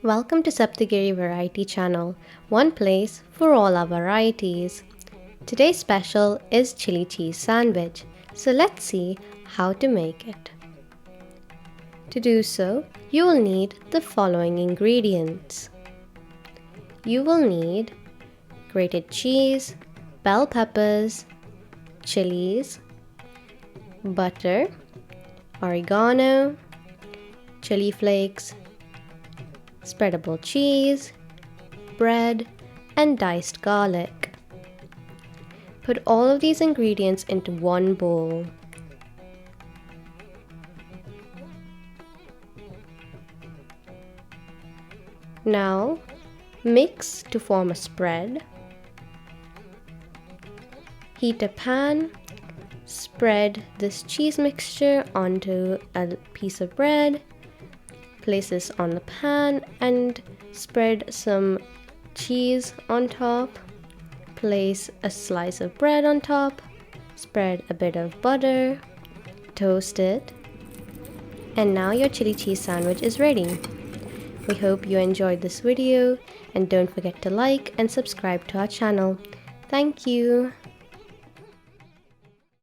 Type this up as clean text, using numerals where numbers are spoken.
Welcome to Saptagiri Variety Channel, one place for all our varieties. Today's special is chili cheese sandwich, so let's see how to make it. To do so, you will need the following ingredients. You will need grated cheese, bell peppers, chilies, butter, oregano, chili flakes, spreadable cheese, bread, and diced garlic. Put all of these ingredients into one bowl. Now, mix to form a spread. Heat a pan. Spread this cheese mixture onto a piece of bread. Place this on the pan and spread some cheese on top. Place a slice of bread on top. Spread a bit of butter. Toast it. And now your chili cheese sandwich is ready. We hope you enjoyed this video and don't forget to like and subscribe to our channel. Thank you.